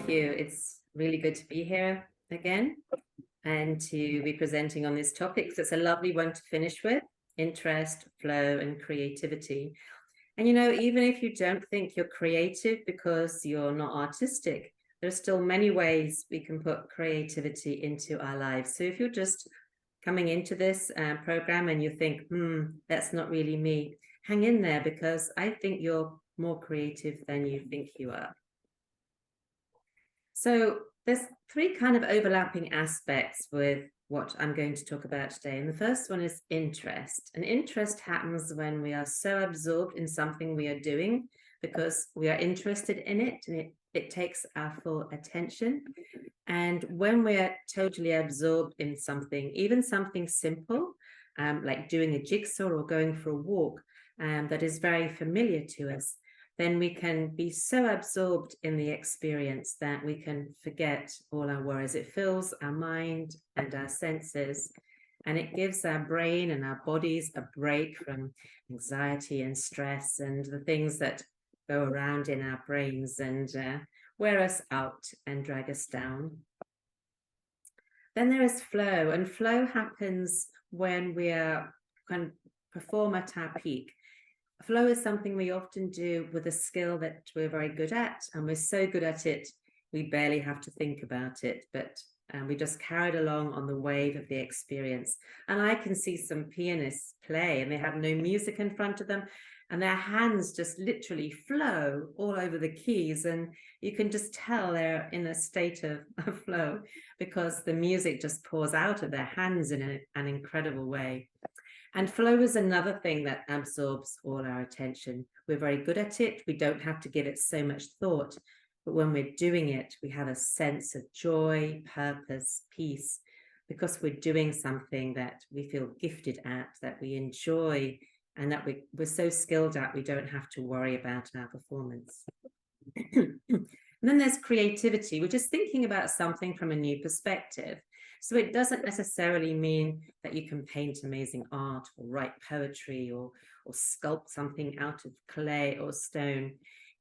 Thank you. It's really good to be here again and to be presenting on this topic. So it's a lovely one to finish with: interest, flow, and creativity. And even if you don't think you're creative because you're not artistic, there are still many ways we can put creativity into our lives. So if you're just coming into this program and you think, that's not really me, hang in there, because I think you're more creative than you think you are. So there's three kind of overlapping aspects with what I'm going to talk about today. And the first one is interest. And interest happens when we are so absorbed in something we are doing because we are interested in it, and it takes our full attention. And when we're totally absorbed in something, even something simple, like doing a jigsaw or going for a walk, that is very familiar to us, then we can be so absorbed in the experience that we can forget all our worries. It fills our mind and our senses, and it gives our brain and our bodies a break from anxiety and stress and the things that go around in our brains and wear us out and drag us down. Then there is flow, and flow happens when we can perform at our peak. Flow is something we often do with a skill that we're very good at, and we're so good at it, we barely have to think about it, but we just carried along on the wave of the experience. And I can see some pianists play, and they have no music in front of them, and their hands just literally flow all over the keys, and you can just tell they're in a state of flow because the music just pours out of their hands in an incredible way. And flow is another thing that absorbs all our attention. We're very good at it. We don't have to give it so much thought. But when we're doing it, we have a sense of joy, purpose, peace, because we're doing something that we feel gifted at, that we enjoy, and that we're so skilled at, we don't have to worry about our performance. And then there's creativity, which is thinking about something from a new perspective. So it doesn't necessarily mean that you can paint amazing art or write poetry or sculpt something out of clay or stone.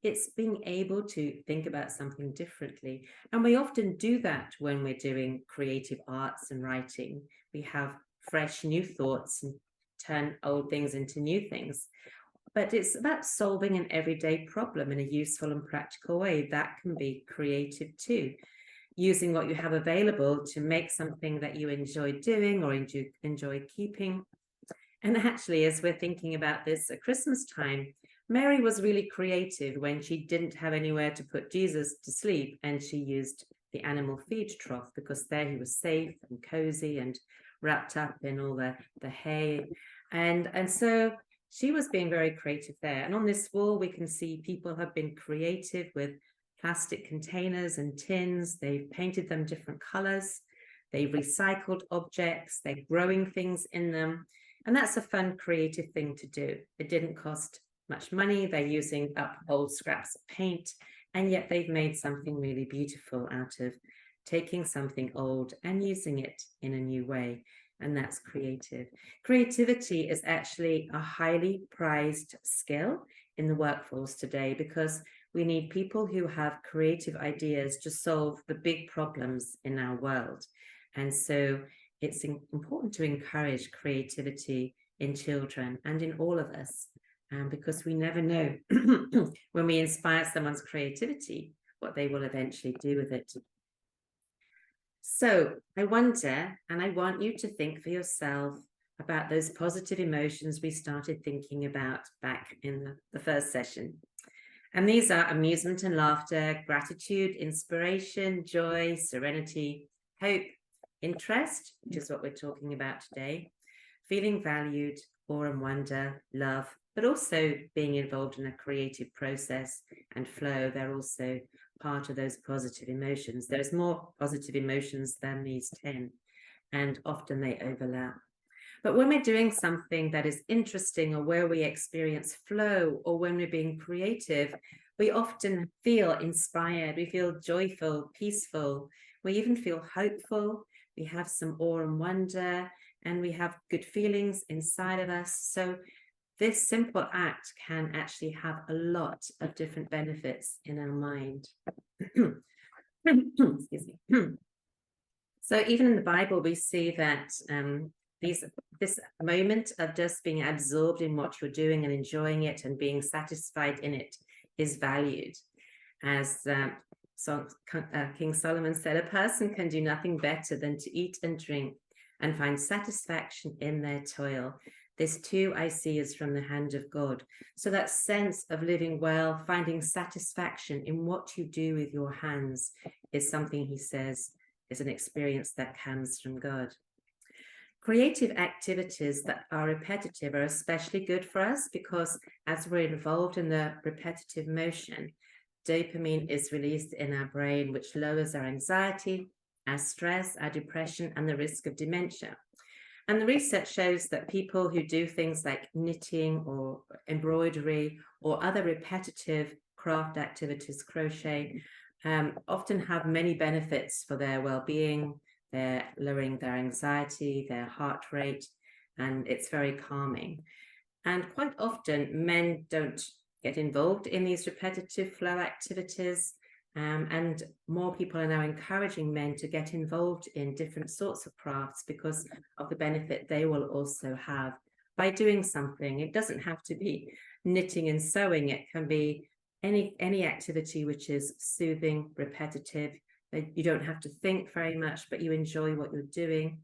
It's being able to think about something differently. And we often do that when we're doing creative arts and writing. We have fresh new thoughts and turn old things into new things. But it's about solving an everyday problem in a useful and practical way. That can be creative too. Using what you have available to make something that you enjoy doing or enjoy keeping. And actually, as we're thinking about this at Christmas time, Mary was really creative when she didn't have anywhere to put Jesus to sleep, and she used the animal feed trough because there he was safe and cozy and wrapped up in all the hay. And so she was being very creative there. And on this wall, we can see people have been creative with plastic containers and tins. They've painted them different colors. They've recycled objects. They're growing things in them. And that's a fun, creative thing to do. It didn't cost much money. They're using up old scraps of paint, and yet they've made something really beautiful out of taking something old and using it in a new way. And that's creative. Creativity is actually a highly prized skill in the workforce today, because we need people who have creative ideas to solve the big problems in our world. And so it's important to encourage creativity in children and in all of us, because we never know when we inspire someone's creativity, what they will eventually do with it. So I wonder, and I want you to think for yourself about those positive emotions we started thinking about back in the first session. And these are amusement and laughter, gratitude, inspiration, joy, serenity, hope, interest, which is what we're talking about today, feeling valued, awe and wonder, love, but also being involved in a creative process and flow. They're also part of those positive emotions. There's more positive emotions than these 10, and often they overlap. But when we're doing something that is interesting, or where we experience flow, or when we're being creative, we often feel inspired, we feel joyful, peaceful, we even feel hopeful, we have some awe and wonder, and we have good feelings inside of us. So this simple act can actually have a lot of different benefits in our mind. Excuse me. So even in the Bible, we see that this moment of just being absorbed in what you're doing and enjoying it and being satisfied in it is valued. As King Solomon said, a person can do nothing better than to eat and drink and find satisfaction in their toil. This too I see is from the hand of God. So that sense of living well, finding satisfaction in what you do with your hands is something, he says, is an experience that comes from God. Creative activities that are repetitive are especially good for us because as we're involved in the repetitive motion, dopamine is released in our brain, which lowers our anxiety, our stress, our depression, and the risk of dementia. And the research shows that people who do things like knitting or embroidery or other repetitive craft activities, crochet, often have many benefits for their well-being. They're lowering their anxiety, their heart rate, and it's very calming. And quite often men don't get involved in these repetitive flow activities, and more people are now encouraging men to get involved in different sorts of crafts because of the benefit they will also have by doing something. It doesn't have to be knitting and sewing. It can be any activity which is soothing, repetitive. You don't have to think very much, but you enjoy what you're doing.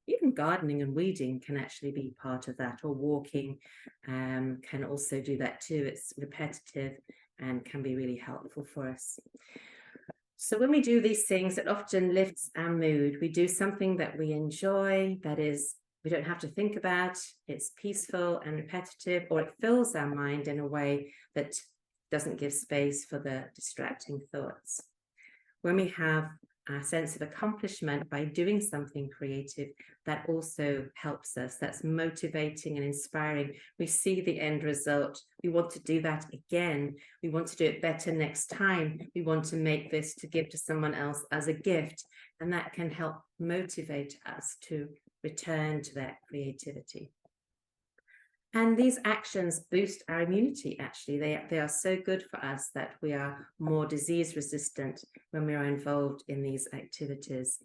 Even gardening and weeding can actually be part of that, or walking can also do that too. It's repetitive and can be really helpful for us. So when we do these things, it often lifts our mood. We do something that we enjoy, that is, we don't have to think about, it's peaceful and repetitive, or it fills our mind in a way that doesn't give space for the distracting thoughts. When we have a sense of accomplishment by doing something creative, that also helps us. That's motivating and inspiring. We see the end result. We want to do that again. We want to do it better next time. We want to make this to give to someone else as a gift. And that can help motivate us to return to that creativity. And these actions boost our immunity, actually. They are so good for us that we are more disease resistant when we are involved in these activities.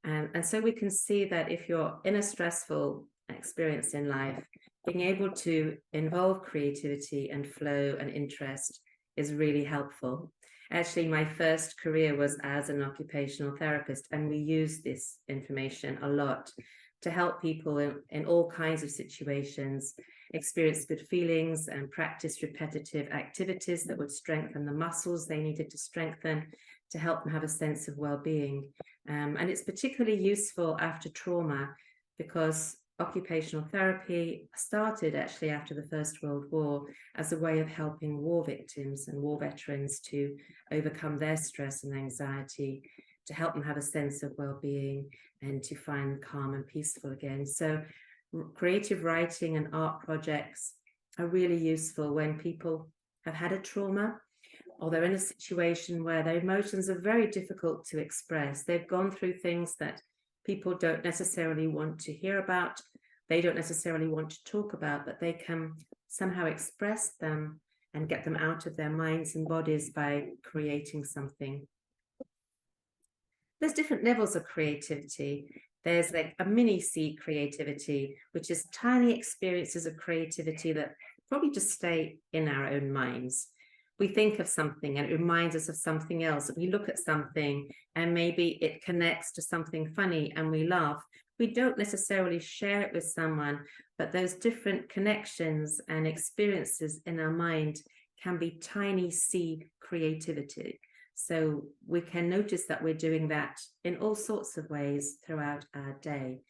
And so we can see that if you're in a stressful experience in life, being able to involve creativity and flow and interest is really helpful. Actually, my first career was as an occupational therapist, and we use this information a lot to help people in all kinds of situations experience good feelings and practice repetitive activities that would strengthen the muscles they needed to strengthen to help them have a sense of well-being. And it's particularly useful after trauma because occupational therapy started actually after the First World War as a way of helping war victims and war veterans to overcome their stress and anxiety, to help them have a sense of well-being and to find calm and peaceful again. So creative writing and art projects are really useful when people have had a trauma or they're in a situation where their emotions are very difficult to express. They've gone through things that people don't necessarily want to hear about, they don't necessarily want to talk about, but they can somehow express them and get them out of their minds and bodies by creating something. There's different levels of creativity. There's like a mini C creativity, which is tiny experiences of creativity that probably just stay in our own minds. We think of something and it reminds us of something else. We look at something and maybe it connects to something funny and we laugh. We don't necessarily share it with someone, but those different connections and experiences in our mind can be tiny C creativity. So we can notice that we're doing that in all sorts of ways throughout our day.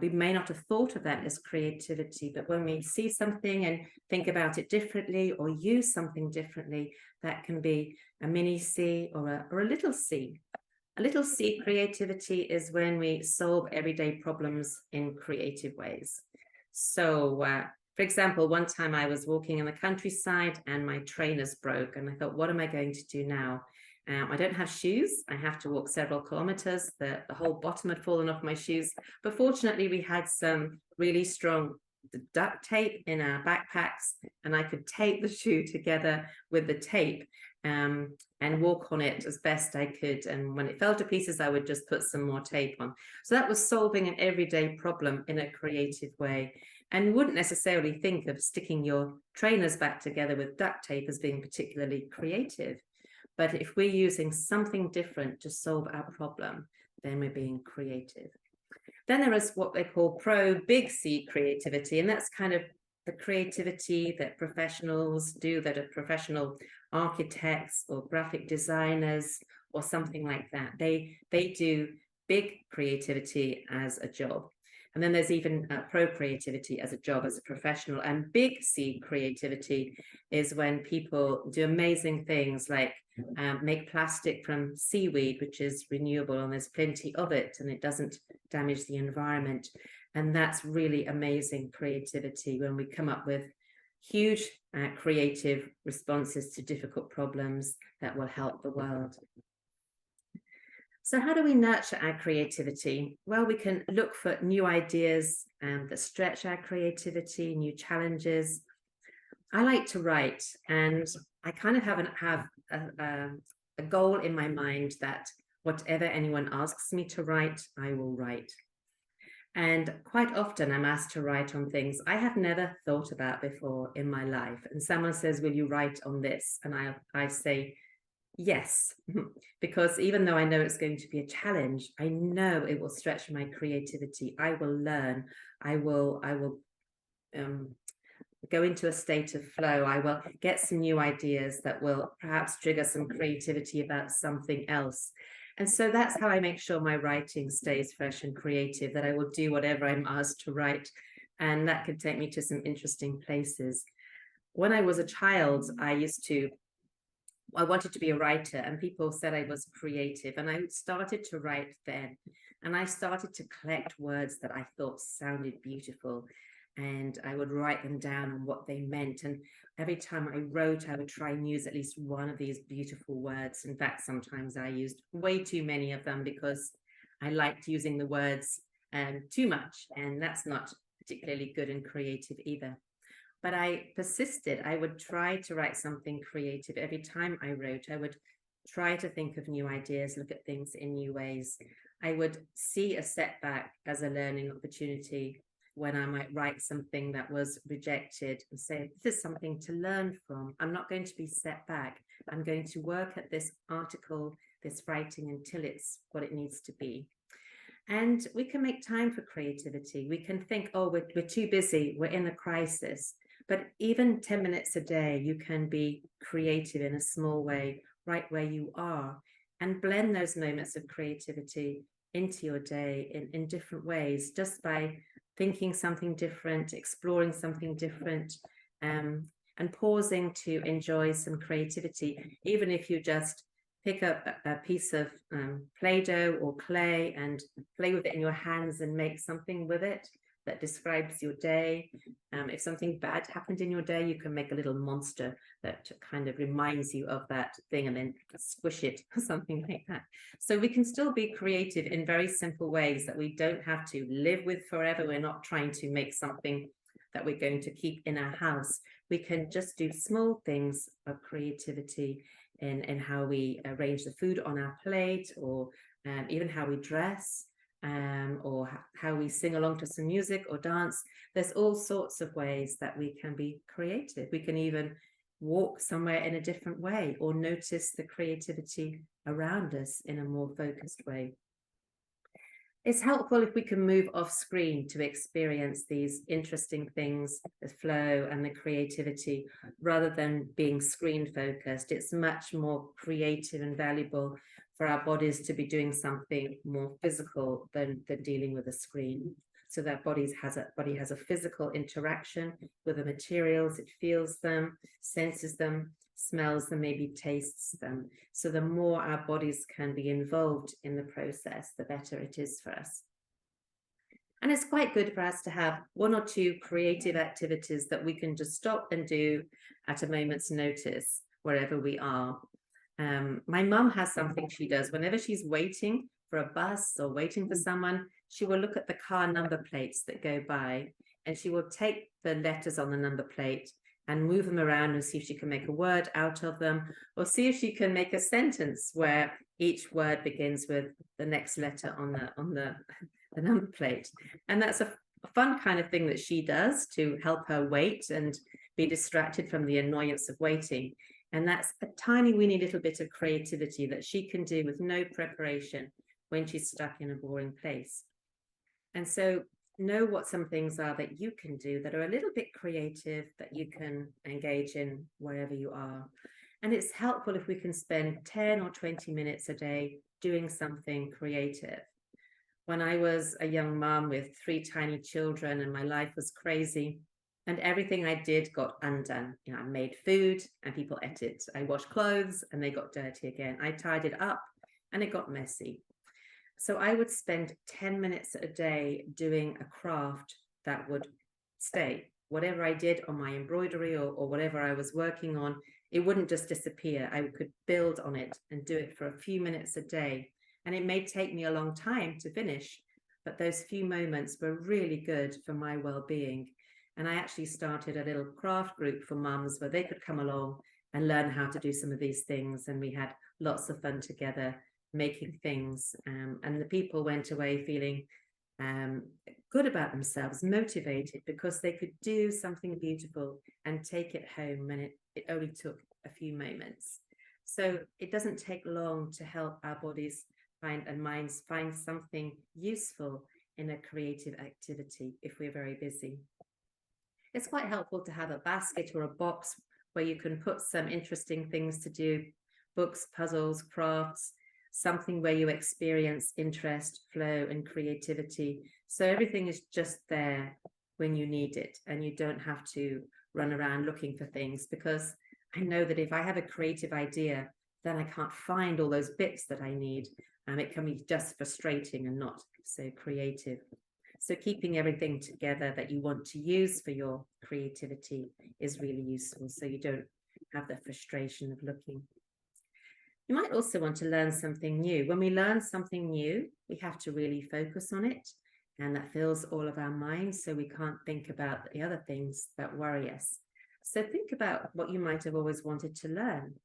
We may not have thought of that as creativity, but when we see something and think about it differently or use something differently, that can be a mini C or a little c. A little c creativity is when we solve everyday problems in creative ways. So, for example, one time I was walking in the countryside and my trainers broke and I thought, what am I going to do now? I don't have shoes. I have to walk several kilometers. The whole bottom had fallen off my shoes. But fortunately, we had some really strong duct tape in our backpacks and I could tape the shoe together with the tape. and walk on it as best I could. And when it fell to pieces, I would just put some more tape on. So that was solving an everyday problem in a creative way. And you wouldn't necessarily think of sticking your trainers back together with duct tape as being particularly creative. But if we're using something different to solve our problem, then we're being creative. Then there is what they call big C creativity, and that's kind of the creativity that professionals do, that are professional architects or graphic designers or something like that. They do big creativity as a job. And then there's even pro creativity as a job, as a professional. And big C creativity is when people do amazing things like make plastic from seaweed, which is renewable, and there's plenty of it, and it doesn't damage the environment. And that's really amazing creativity when we come up with huge creative responses to difficult problems that will help the world. So how do we nurture our creativity? Well, we can look for new ideas that stretch our creativity, new challenges. I like to write, and I kind of have a goal in my mind that whatever anyone asks me to write, I will write. And quite often I'm asked to write on things I have never thought about before in my life. And someone says, will you write on this? And I say, yes, because even though I know it's going to be a challenge, I know it will stretch my creativity. I will learn. I will go into a state of flow. I will get some new ideas that will perhaps trigger some creativity about something else. And so that's how I make sure my writing stays fresh and creative, that I will do whatever I'm asked to write. And that could take me to some interesting places. When I was a child, I wanted to be a writer, and people said I was creative, and I started to write then. And I started to collect words that I thought sounded beautiful, and I would write them down and what they meant. And every time I wrote, I would try and use at least one of these beautiful words. In fact, sometimes I used way too many of them because I liked using the words too much, and that's not particularly good and creative either. But I persisted. I would try to write something creative. Every time I wrote, I would try to think of new ideas, look at things in new ways. I would see a setback as a learning opportunity when I might write something that was rejected and say, this is something to learn from. I'm not going to be set back. I'm going to work at this article, this writing, until it's what it needs to be. And we can make time for creativity. We can think, oh, we're too busy, we're in a crisis. But even 10 minutes a day, you can be creative in a small way, right where you are, and blend those moments of creativity into your day in different ways, just by thinking something different, exploring something different, and pausing to enjoy some creativity, even if you just pick up a piece of Play-Doh or clay and play with it in your hands and make something with it that describes your day. If something bad happened in your day, you can make a little monster that kind of reminds you of that thing and then squish it or something like that. So we can still be creative in very simple ways that we don't have to live with forever. We're not trying to make something that we're going to keep in our house. We can just do small things of creativity in how we arrange the food on our plate, or even how we dress, or how we sing along to some music or dance. There's all sorts of ways that we can be creative. We can even walk somewhere in a different way, or notice the creativity around us in a more focused way. It's helpful if we can move off screen to experience these interesting things, the flow and the creativity, rather than being screen focused. It's much more creative and valuable for our bodies to be doing something more physical than dealing with a screen. So that body has a physical interaction with the materials. It feels them, senses them, smells them, maybe tastes them. So the more our bodies can be involved in the process, the better it is for us. And it's quite good for us to have one or two creative activities that we can just stop and do at a moment's notice, wherever we are. My mum has something she does whenever she's waiting for a bus or waiting for someone. She will look at the car number plates that go by, and she will take the letters on the number plate and move them around and see if she can make a word out of them, or see if she can make a sentence where each word begins with the next letter on the number plate. And that's a fun kind of thing that she does to help her wait and be distracted from the annoyance of waiting. And that's a tiny weeny little bit of creativity that she can do with no preparation when she's stuck in a boring place. And so know what some things are that you can do that are a little bit creative, that you can engage in wherever you are. And it's helpful if we can spend 10 or 20 minutes a day doing something creative. When I was a young mom with 3 tiny children and my life was crazy, and everything I did got undone. You know, I made food and people ate it. I washed clothes and they got dirty again. I tidied up and it got messy. So I would spend 10 minutes a day doing a craft that would stay. Whatever I did on my embroidery or whatever I was working on, it wouldn't just disappear. I could build on it and do it for a few minutes a day. And it may take me a long time to finish, but those few moments were really good for my well-being. And I actually started a little craft group for mums where they could come along and learn how to do some of these things. And we had lots of fun together making things. And the people went away feeling good about themselves, motivated, because they could do something beautiful and take it home. And it only took a few moments. So it doesn't take long to help our bodies and minds find something useful in a creative activity if we're very busy. It's quite helpful to have a basket or a box where you can put some interesting things to do, books, puzzles, crafts, something where you experience interest, flow, and creativity. So everything is just there when you need it, and you don't have to run around looking for things, because I know that if I have a creative idea, then I can't find all those bits that I need. It can be just frustrating and not so creative. So keeping everything together that you want to use for your creativity is really useful, so you don't have the frustration of looking. You might also want to learn something new. When we learn something new, we have to really focus on it, and that fills all of our minds, so we can't think about the other things that worry us. So think about what you might have always wanted to learn.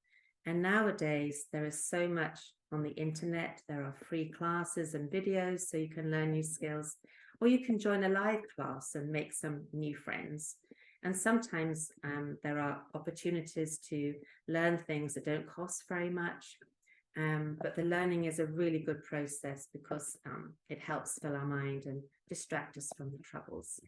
And nowadays, there is so much on the internet. There are free classes and videos, so you can learn new skills, or you can join a live class and make some new friends. And sometimes there are opportunities to learn things that don't cost very much, but the learning is a really good process because it helps fill our mind and distract us from the troubles.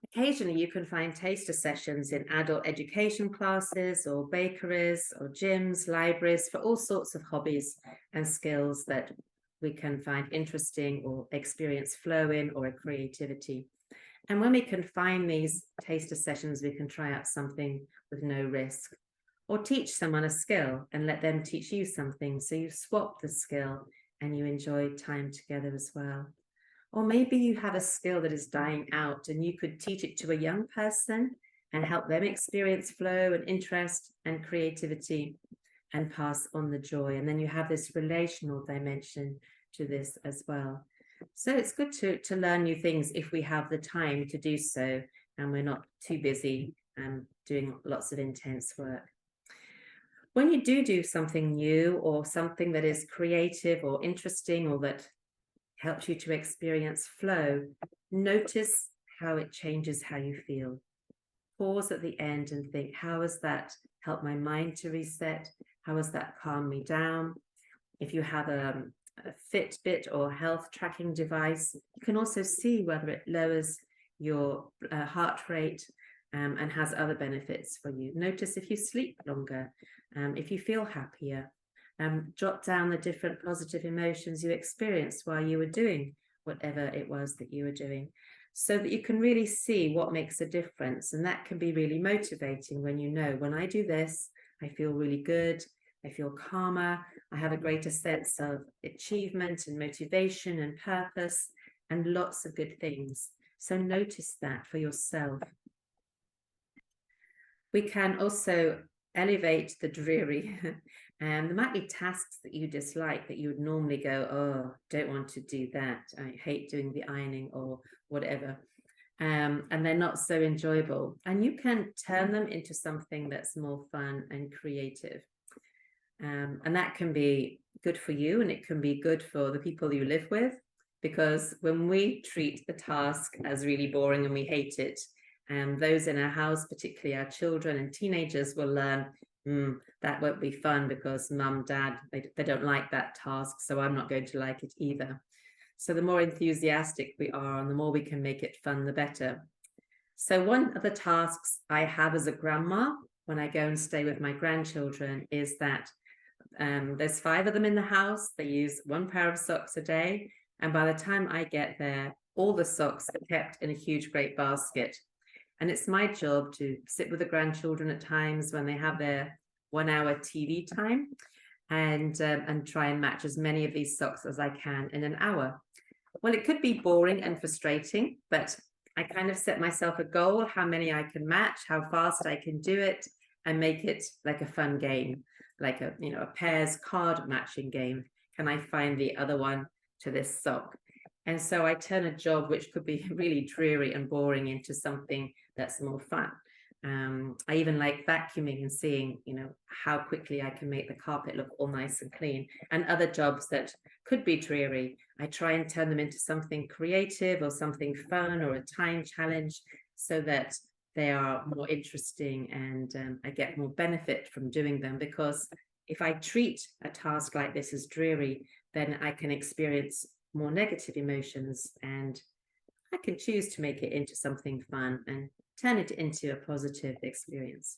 Occasionally, you can find taster sessions in adult education classes or bakeries or gyms, libraries, for all sorts of hobbies and skills that we can find interesting or experience flow in, or a creativity. And when we can find these taster sessions, we can try out something with no risk, or teach someone a skill and let them teach you something. So you swap the skill and you enjoy time together as well. Or maybe you have a skill that is dying out and you could teach it to a young person and help them experience flow and interest and creativity and pass on the joy. And then you have this relational dimension to this as well. So it's good to learn new things if we have the time to do so and we're not too busy doing lots of intense work. When you do something new or something that is creative or interesting or that helps you to experience flow, notice how it changes how you feel. Pause at the end and think, how has that helped my mind to reset? How has that calmed me down? If you have a Fitbit or health tracking device, you can also see whether it lowers your heart rate and has other benefits for you. Notice if you sleep longer, if you feel happier. Jot down the different positive emotions you experienced while you were doing whatever it was that you were doing, so that you can really see what makes a difference. And that can be really motivating when you know, when I do this, I feel really good, I feel calmer, I have a greater sense of achievement and motivation and purpose and lots of good things. So notice that for yourself. We can also elevate the dreary. There might be tasks that you dislike that you would normally go, oh, don't want to do that. I hate doing the ironing or whatever. and they're not so enjoyable. And you can turn them into something that's more fun and creative. And that can be good for you, and it can be good for the people you live with, because when we treat the task as really boring and we hate it, those in our house, particularly our children and teenagers, will learn, that won't be fun because mum, dad, they don't like that task, so I'm not going to like it either. So the more enthusiastic we are and the more we can make it fun, the better. So one of the tasks I have as a grandma when I go and stay with my grandchildren is that there's 5 of them in the house. They use 1 pair of socks a day. And by the time I get there, all the socks are kept in a huge, great basket. And it's my job to sit with the grandchildren at times when they have their 1-hour TV time and try and match as many of these socks as I can in an hour. Well, it could be boring and frustrating, but I kind of set myself a goal, how many I can match, how fast I can do it, and make it like a fun game, like a pairs card matching game. Can I find the other one to this sock? And so I turn a job which could be really dreary and boring into something that's more fun. I even like vacuuming and seeing, how quickly I can make the carpet look all nice and clean. And other jobs that could be dreary, I try and turn them into something creative or something fun or a time challenge, so that they are more interesting and I get more benefit from doing them. Because if I treat a task like this as dreary, then I can experience more negative emotions, and I can choose to make it into something fun and turn it into a positive experience.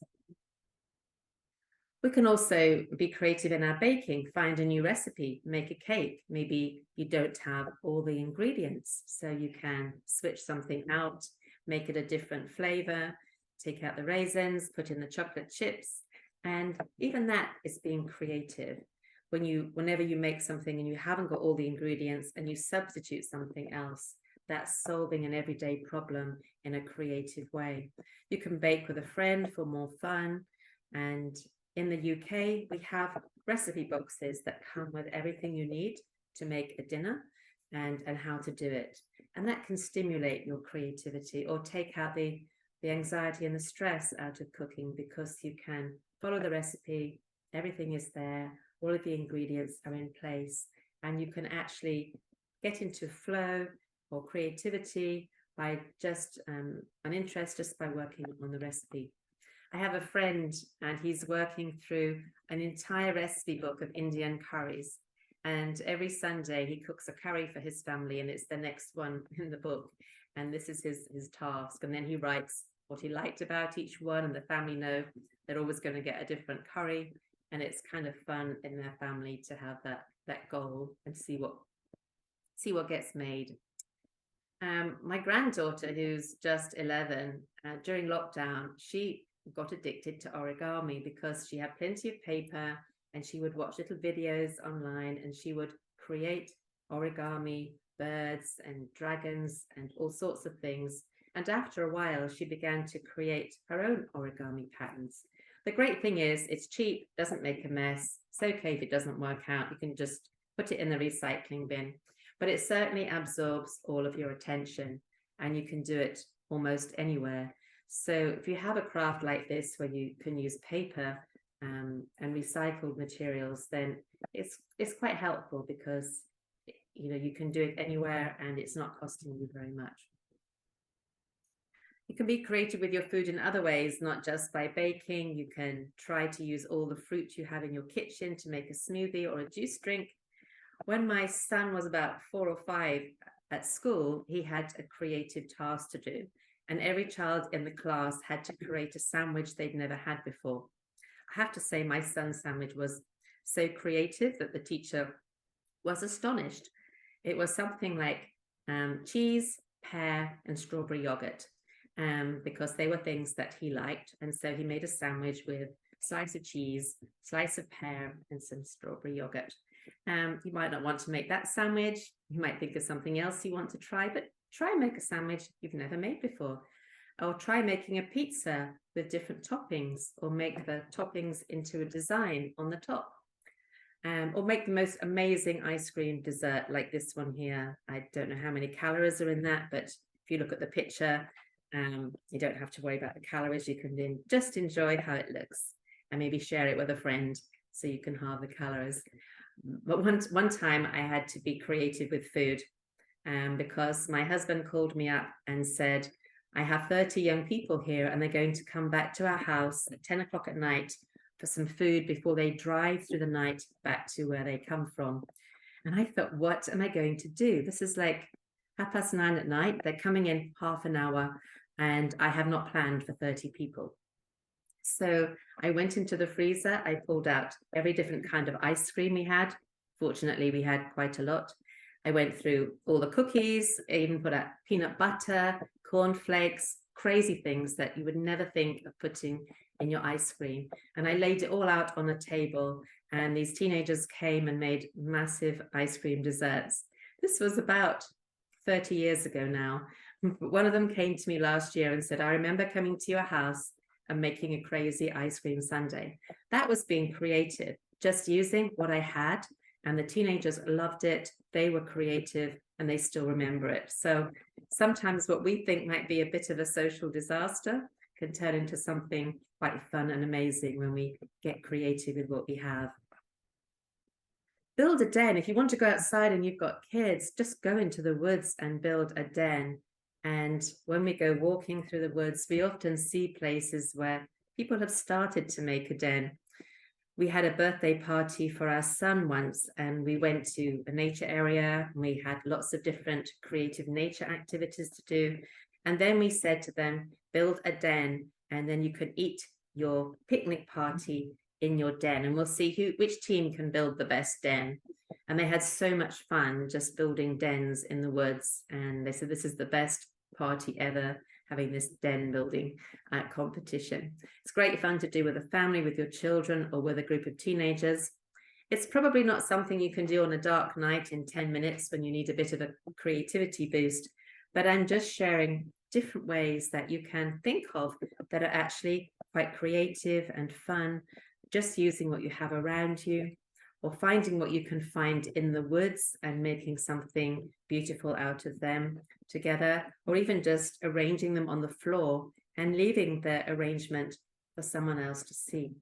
We can also be creative in our baking, find a new recipe, make a cake. Maybe you don't have all the ingredients, so you can switch something out, make it a different flavor, take out the raisins, put in the chocolate chips, and even that is being creative. Whenever you make something and you haven't got all the ingredients and you substitute something else, that's solving an everyday problem in a creative way. You can bake with a friend for more fun. And in the UK, we have recipe boxes that come with everything you need to make a dinner and how to do it. And that can stimulate your creativity or take out the anxiety and the stress out of cooking, because you can follow the recipe, everything is there, all of the ingredients are in place, and you can actually get into flow or creativity by just an interest just by working on the recipe. I have a friend and he's working through an entire recipe book of Indian curries. And every Sunday he cooks a curry for his family, and it's the next one in the book. And this is his task. And then he writes what he liked about each one, and the family know they're always going to get a different curry. And it's kind of fun in their family to have that goal and see what gets made. My granddaughter, who's just 11, during lockdown, she got addicted to origami because she had plenty of paper and she would watch little videos online and she would create origami birds and dragons and all sorts of things. And after a while, she began to create her own origami patterns. The great thing is it's cheap, doesn't make a mess. It's okay if it doesn't work out. You can just put it in the recycling bin. But it certainly absorbs all of your attention, and you can do it almost anywhere. So if you have a craft like this where you can use paper and recycled materials, then it's quite helpful, because you can do it anywhere and it's not costing you very much. You can be creative with your food in other ways, not just by baking. You can try to use all the fruit you have in your kitchen to make a smoothie or a juice drink. When my son was about 4 or 5 at school, he had a creative task to do. And every child in the class had to create a sandwich they'd never had before. I have to say my son's sandwich was so creative that the teacher was astonished. It was something like cheese, pear, and strawberry yogurt, because they were things that he liked. And so he made a sandwich with a slice of cheese, slice of pear, and some strawberry yogurt. You might not want to make that sandwich. You might think of something else you want to try, but try and make a sandwich you've never made before. Or try making a pizza with different toppings, or make the toppings into a design on the top. Or make the most amazing ice cream dessert like this one here. I don't know how many calories are in that, but if you look at the picture, you don't have to worry about the calories. You can just enjoy how it looks and maybe share it with a friend so you can halve the calories. But one time I had to be creative with food because my husband called me up and said, I have 30 young people here and they're going to come back to our house at 10 o'clock at night for some food before they drive through the night back to where they come from. And I thought, what am I going to do? This is like 9:30 at night. They're coming in half an hour and I have not planned for 30 people. So I went into the freezer. I pulled out every different kind of ice cream we had. Fortunately, we had quite a lot. I went through all the cookies, I even put out peanut butter, cornflakes, crazy things that you would never think of putting in your ice cream. And I laid it all out on a table, and these teenagers came and made massive ice cream desserts. This was about 30 years ago now. One of them came to me last year and said, I remember coming to your house and making a crazy ice cream sundae. That was being creative, just using what I had. And the teenagers loved it. They were creative and they still remember it. So sometimes what we think might be a bit of a social disaster can turn into something quite fun and amazing when we get creative with what we have. Build a den. If you want to go outside and you've got kids, just go into the woods and build a den. And when we go walking through the woods, we often see places where people have started to make a den. We had a birthday party for our son once, and we went to a nature area. We had lots of different creative nature activities to do. And then we said to them, build a den, and then you can eat your picnic party in your den, and we'll see which team can build the best den. And they had so much fun just building dens in the woods. And they said, this is the best party ever, having this den building competition. It's great fun to do with a family, with your children, or with a group of teenagers. It's probably not something you can do on a dark night in 10 minutes when you need a bit of a creativity boost, but I'm just sharing different ways that you can think of that are actually quite creative and fun, just using what you have around you, or finding what you can find in the woods and making something beautiful out of them together, or even just arranging them on the floor and leaving the arrangement for someone else to see.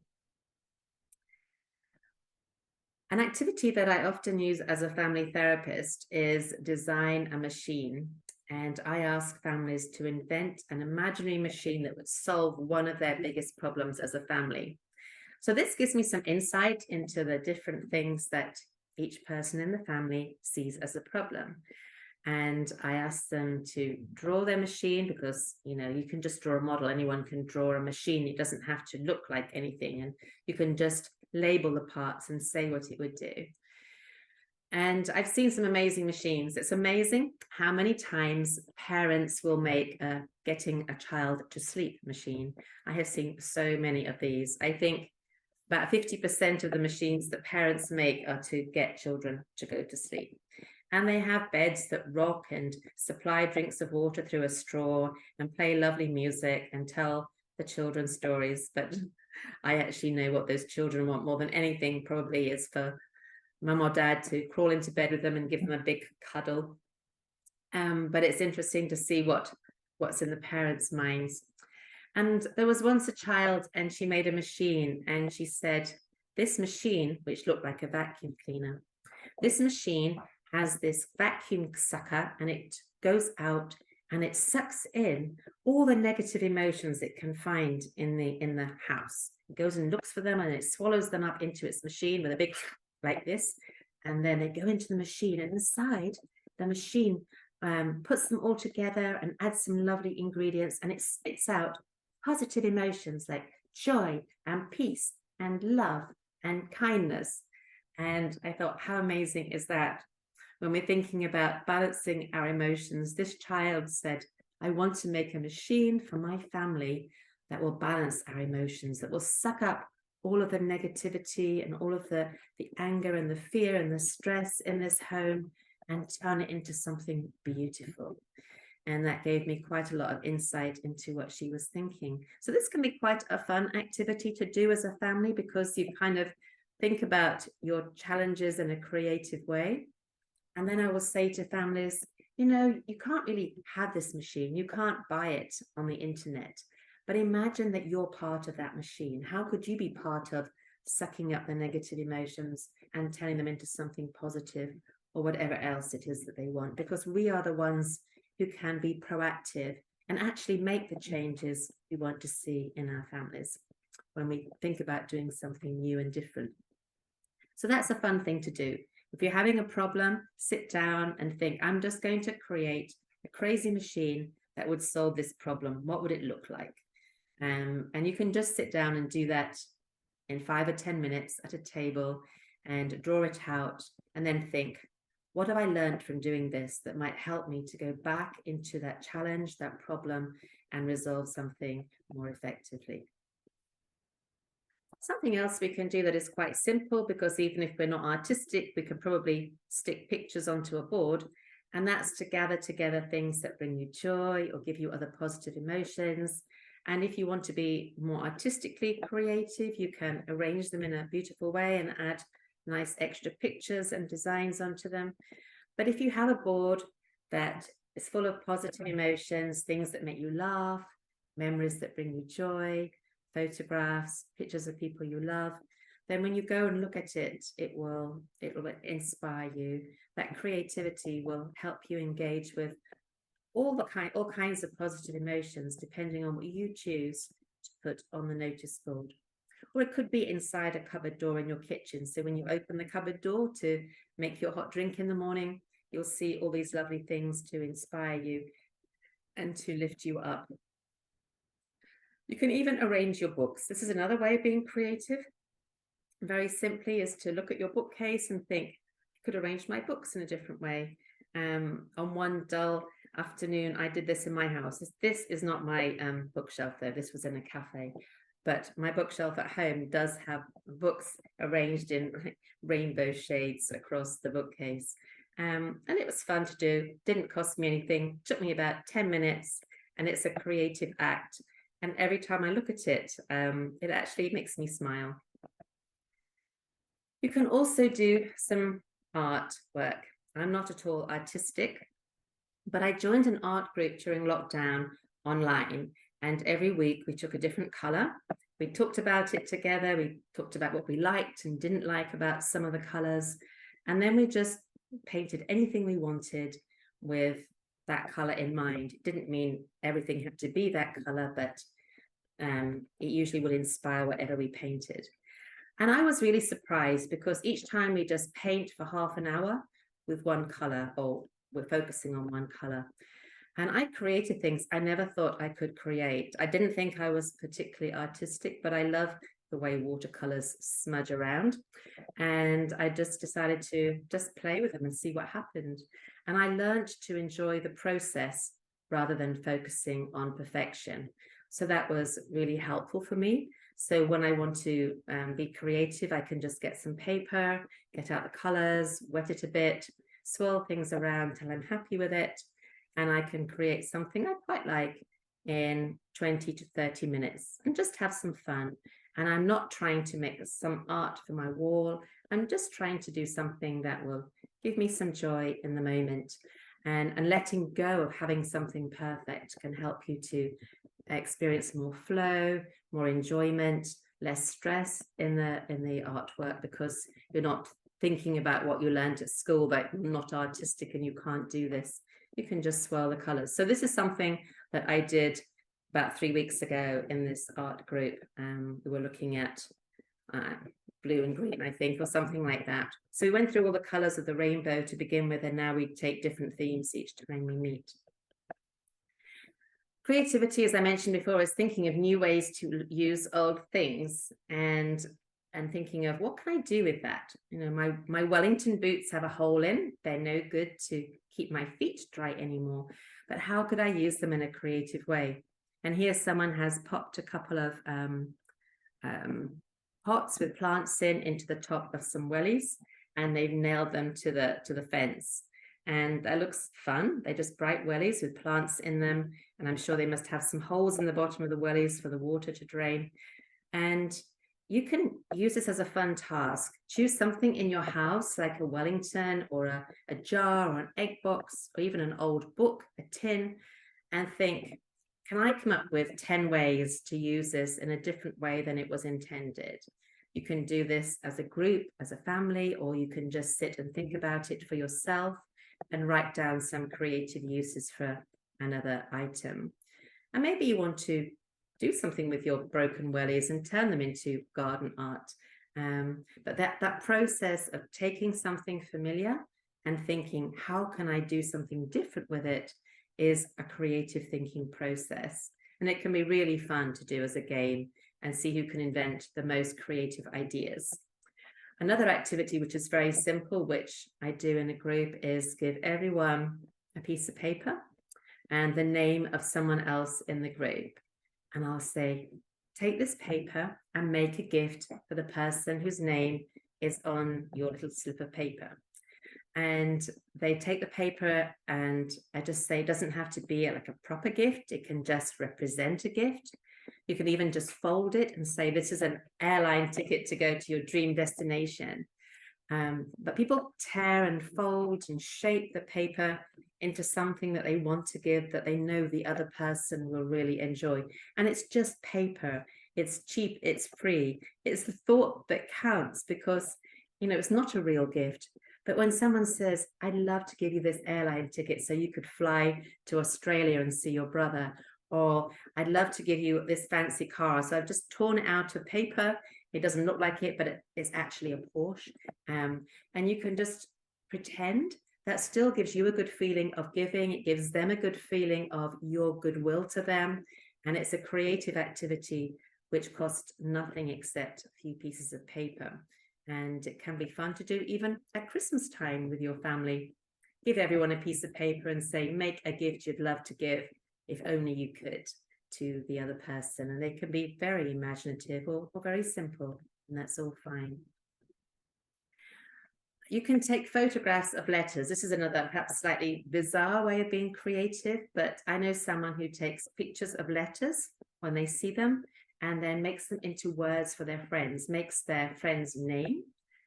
An activity that I often use as a family therapist is design a machine. And I ask families to invent an imaginary machine that would solve one of their biggest problems as a family. So this gives me some insight into the different things that each person in the family sees as a problem. And I ask them to draw their machine, because, you know, you can just draw a model. Anyone can draw a machine. It doesn't have to look like anything. And you can just label the parts and say what it would do. And I've seen some amazing machines. It's amazing how many times parents will make a getting a child to sleep machine. I have seen so many of these. I think about 50% of the machines that parents make are to get children to go to sleep. And they have beds that rock and supply drinks of water through a straw and play lovely music and tell the children stories. But I actually know what those children want more than anything probably is for mum or dad to crawl into bed with them and give them a big cuddle. But it's interesting to see what's in the parents' minds. And there was once a child, and she made a machine, and she said, this machine, which looked like a vacuum cleaner, this machine has this vacuum sucker, and it goes out and it sucks in all the negative emotions it can find in the house. It goes and looks for them, and it swallows them up into its machine with a big like this, and then they go into the machine, and inside the machine puts them all together and adds some lovely ingredients, and it spits out positive emotions like joy and peace and love and kindness. And I thought, how amazing is that? When we're thinking about balancing our emotions, this child said, I want to make a machine for my family that will balance our emotions, that will suck up all of the negativity and all of the anger and the fear and the stress in this home and turn it into something beautiful. And that gave me quite a lot of insight into what she was thinking. So this can be quite a fun activity to do as a family, because you kind of think about your challenges in a creative way. And then I will say to families, you know, you can't really have this machine. You can't buy it on the internet. But imagine that you're part of that machine. How could you be part of sucking up the negative emotions and turning them into something positive or whatever else it is that they want? Because we are the ones who can be proactive and actually make the changes we want to see in our families when we think about doing something new and different. So that's a fun thing to do. If you're having a problem, sit down and think, I'm just going to create a crazy machine that would solve this problem. What would it look like? And you can just sit down and do that in 5 or 10 minutes at a table and draw it out and then think, what have I learned from doing this that might help me to go back into that challenge, that problem, and resolve something more effectively? Something else we can do that is quite simple, because even if we're not artistic, we can probably stick pictures onto a board, and that's to gather together things that bring you joy or give you other positive emotions. And if you want to be more artistically creative, you can arrange them in a beautiful way and add nice extra pictures and designs onto them. But if you have a board that is full of positive emotions, things that make you laugh, memories that bring you joy, photographs, pictures of people you love, then when you go and look at it, it will inspire you. That creativity will help you engage with all kinds of positive emotions, depending on what you choose to put on the notice board. Or it could be inside a cupboard door in your kitchen. So when you open the cupboard door to make your hot drink in the morning, you'll see all these lovely things to inspire you and to lift you up. You can even arrange your books. This is another way of being creative. Very simply is to look at your bookcase and think, I could arrange my books in a different way. On one dull afternoon, I did this in my house. This is not my bookshelf though. This was in a cafe. But my bookshelf at home does have books arranged in rainbow shades across the bookcase. And it was fun to do. Didn't cost me anything. Took me about 10 minutes. And it's a creative act. And every time I look at it, it actually makes me smile. You can also do some art work. I'm not at all artistic, but I joined an art group during lockdown online. And every week we took a different color. We talked about it together. We talked about what we liked and didn't like about some of the colors. And then we just painted anything we wanted with that color in mind. It didn't mean everything had to be that color, but it usually will inspire whatever we painted. And I was really surprised, because each time we just paint for half an hour with one color, or we're focusing on one color. And I created things I never thought I could create. I didn't think I was particularly artistic, but I love the way watercolors smudge around. And I just decided to just play with them and see what happened. And I learned to enjoy the process rather than focusing on perfection. So that was really helpful for me. So when I want to be creative, I can just get some paper, get out the colors, wet it a bit, swirl things around till I'm happy with it. And I can create something I quite like in 20 to 30 minutes and just have some fun. And I'm not trying to make some art for my wall. I'm just trying to do something that will give me some joy in the moment. And letting go of having something perfect can help you to experience more flow, more enjoyment, less stress in the artwork, because you're not thinking about what you learned at school, that you're not artistic and you can't do this. You can just swirl the colors. So this is something that I did about 3 weeks ago in this art group. We were looking at blue and green, I think, or something like that. So we went through all the colors of the rainbow to begin with, and now we take different themes each time we meet. Creativity, as I mentioned before, is thinking of new ways to use old things and thinking of, what can I do with that? You know, my Wellington boots have a hole in. They're no good to keep my feet dry anymore. But how could I use them in a creative way? And here someone has popped a couple of pots with plants into the top of some wellies, and they've nailed them to the fence. And that looks fun. They're just bright wellies with plants in them. And I'm sure they must have some holes in the bottom of the wellies for the water to drain. And you can use this as a fun task. Choose something in your house, like a Wellington or a jar or an egg box, or even an old book, a tin, and think, can I come up with 10 ways to use this in a different way than it was intended? You can do this as a group, as a family, or you can just sit and think about it for yourself and write down some creative uses for another item. And maybe you want to do something with your broken wellies and turn them into garden art. But that process of taking something familiar and thinking, how can I do something different with it, is a creative thinking process. And it can be really fun to do as a game and see who can invent the most creative ideas. Another activity which is very simple, which I do in a group, is give everyone a piece of paper and the name of someone else in the group. And I'll say, take this paper and make a gift for the person whose name is on your little slip of paper. And they take the paper, and I just say, it doesn't have to be like a proper gift. It can just represent a gift. You can even just fold it and say, this is an airline ticket to go to your dream destination. But people tear and fold and shape the paper into something that they want to give, that they know the other person will really enjoy. And it's just paper. It's cheap, it's free. It's the thought that counts, because, it's not a real gift. But when someone says, I'd love to give you this airline ticket so you could fly to Australia and see your brother, or I'd love to give you this fancy car, so I've just torn it out of paper. It doesn't look like it, but it's actually a Porsche. And you can just pretend. That still gives you a good feeling of giving. It gives them a good feeling of your goodwill to them. And it's a creative activity which costs nothing except a few pieces of paper. And it can be fun to do even at Christmas time with your family. Give everyone a piece of paper and say, make a gift you'd love to give, if only you could, to the other person. And they can be very imaginative or very simple, and that's all fine. You can take photographs of letters. This is another perhaps slightly bizarre way of being creative, but I know someone who takes pictures of letters when they see them and then makes them into words for their friends, makes their friend's name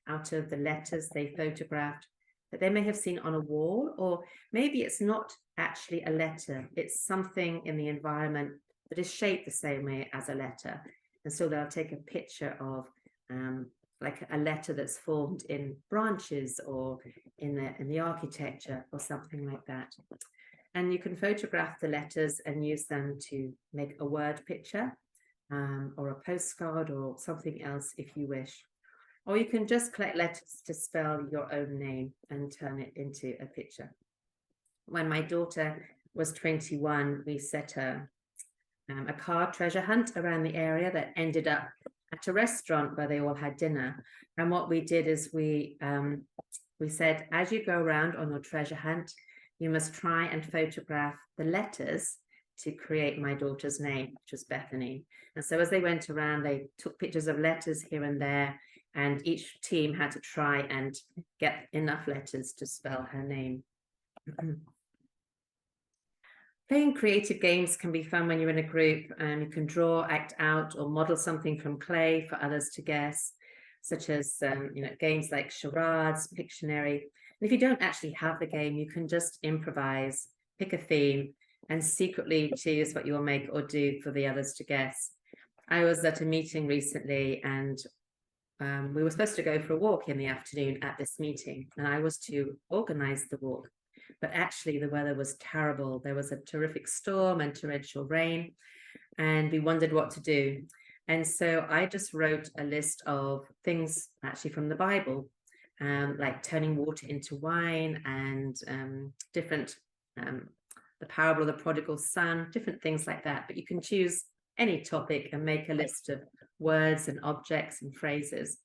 out of the letters they photographed that they may have seen on a wall, or maybe it's not actually a letter, it's something in the environment that is shaped the same way as a letter. And so they'll take a picture of like a letter that's formed in branches or in the architecture or something like that. And you can photograph the letters and use them to make a word picture or a postcard or something else if you wish. Or you can just collect letters to spell your own name and turn it into a picture. When my daughter was 21, we set a card treasure hunt around the area that ended up at a restaurant where they all had dinner. And what we did is we said, as you go around on your treasure hunt, you must try and photograph the letters to create my daughter's name, which was Bethany. And so as they went around, they took pictures of letters here and there, and each team had to try and get enough letters to spell her name. Playing creative games can be fun when you're in a group, and you can draw, act out, or model something from clay for others to guess, such as games like charades, Pictionary. And if you don't actually have the game, you can just improvise, pick a theme, and secretly choose what you will make or do for the others to guess. I was at a meeting recently, and we were supposed to go for a walk in the afternoon at this meeting, and I was to organize the walk. But actually the weather was terrible. There was a terrific storm and torrential rain, and we wondered what to do. And so I just wrote a list of things actually from the Bible, like turning water into wine and different, the parable of the prodigal son, different things like that. But you can choose any topic and make a list of words and objects and phrases.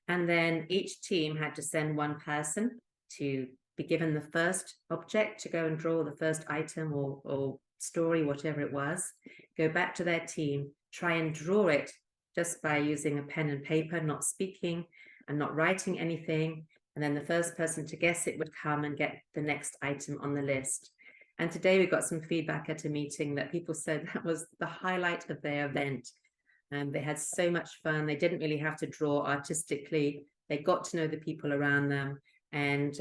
And then each team had to send one person to be given the first object to go and draw the first item or story, whatever it was, go back to their team, try and draw it just by using a pen and paper, not speaking and not writing anything. And then the first person to guess it would come and get the next item on the list. And today we got some feedback at a meeting that people said that was the highlight of their event. and they had so much fun. They didn't really have to draw artistically. They got to know the people around them, and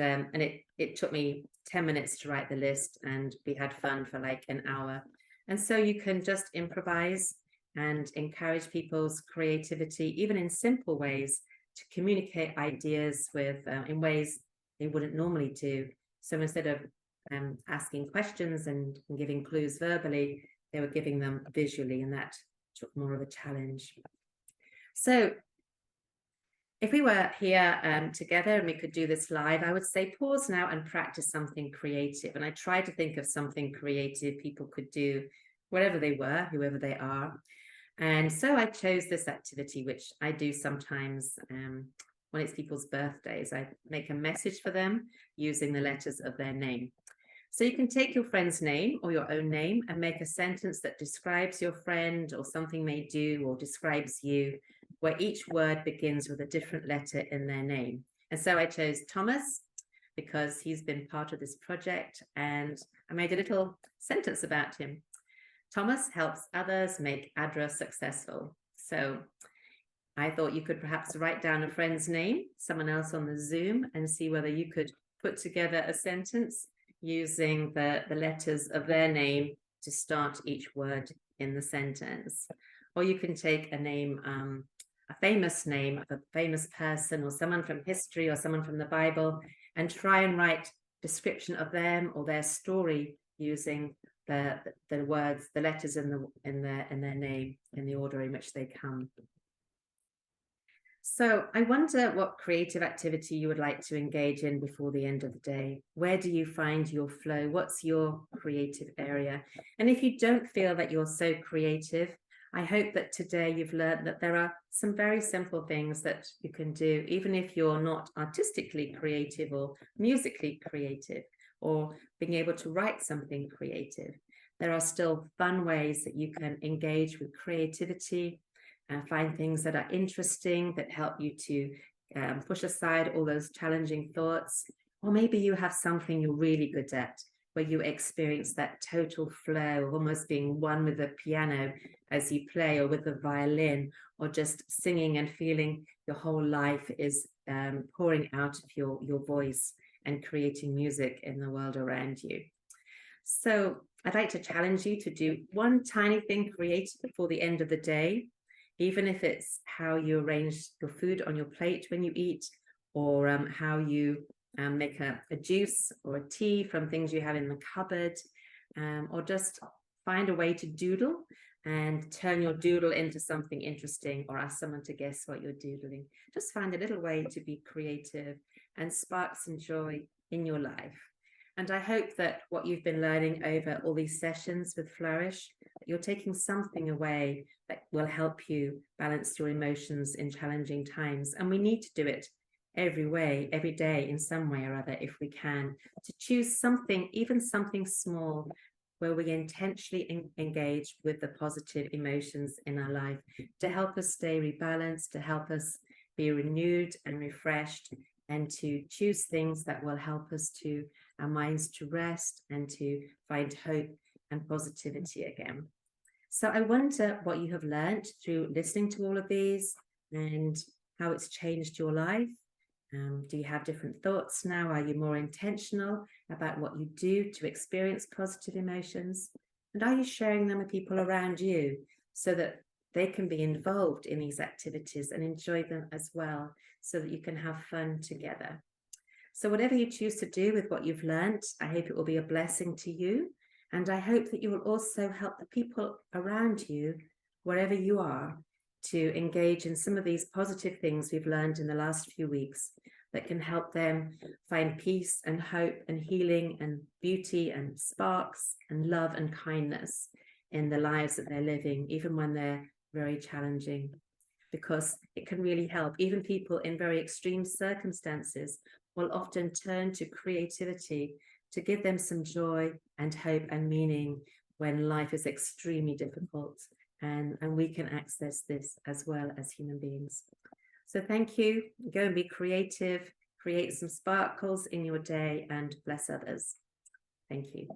it took me 10 minutes to write the list, and we had fun for like an hour. And so you can just improvise and encourage people's creativity, even in simple ways, to communicate ideas with in ways they wouldn't normally do. So instead of asking questions and giving clues verbally, they were giving them visually, and that took more of a challenge. So if we were here together and we could do this live, I would say pause now and practice something creative. And I tried to think of something creative people could do wherever they were, whoever they are. And so I chose this activity, which I do sometimes when it's people's birthdays. I make a message for them using the letters of their name. So you can take your friend's name or your own name and make a sentence that describes your friend or something they do or describes you, where each word begins with a different letter in their name. And so I chose Thomas because he's been part of this project, and I made a little sentence about him. Thomas helps others make ADRA successful. So I thought you could perhaps write down a friend's name, someone else on the Zoom, and see whether you could put together a sentence using the letters of their name to start each word in the sentence. Or you can take a name, a famous name of a famous person or someone from history or someone from the Bible, and try and write description of them or their story using the words, the letters in their name in the order in which they come. So I wonder what creative activity you would like to engage in before the end of the day. Where do you find your flow? What's your creative area? And if you don't feel that you're so creative, I hope that today you've learned that there are some very simple things that you can do, even if you're not artistically creative or musically creative, or being able to write something creative. There are still fun ways that you can engage with creativity and find things that are interesting, that help you to push aside all those challenging thoughts. Or maybe you have something you're really good at, where you experience that total flow of almost being one with the piano as you play, or with the violin, or just singing and feeling your whole life is pouring out of your voice and creating music in the world around you. So I'd like to challenge you to do one tiny thing creative before the end of the day, even if it's how you arrange your food on your plate when you eat, or how you make a juice or a tea from things you have in the cupboard, or just find a way to doodle and turn your doodle into something interesting, or ask someone to guess what you're doodling. Just find a little way to be creative and spark some joy in your life. And I hope that what you've been learning over all these sessions with Flourish, that you're taking something away that will help you balance your emotions in challenging times. And we need to do it every day in some way or other, if we can, to choose something, even something small, where we intentionally engage with the positive emotions in our life to help us stay rebalanced, to help us be renewed and refreshed, and to choose things that will help us to our minds to rest and to find hope and positivity again. So I wonder what you have learned through listening to all of these and how it's changed your life. Do you have different thoughts now? Are you more intentional about what you do to experience positive emotions? And are you sharing them with people around you so that they can be involved in these activities and enjoy them as well, so that you can have fun together? So whatever you choose to do with what you've learned, I hope it will be a blessing to you. And I hope that you will also help the people around you, wherever you are, to engage in some of these positive things we've learned in the last few weeks that can help them find peace and hope and healing and beauty and sparks and love and kindness in the lives that they're living, even when they're very challenging, because it can really help. Even people in very extreme circumstances will often turn to creativity to give them some joy and hope and meaning when life is extremely difficult. And we can access this as well as human beings. So thank you. Go and be creative, create some sparkles in your day, and bless others. Thank you.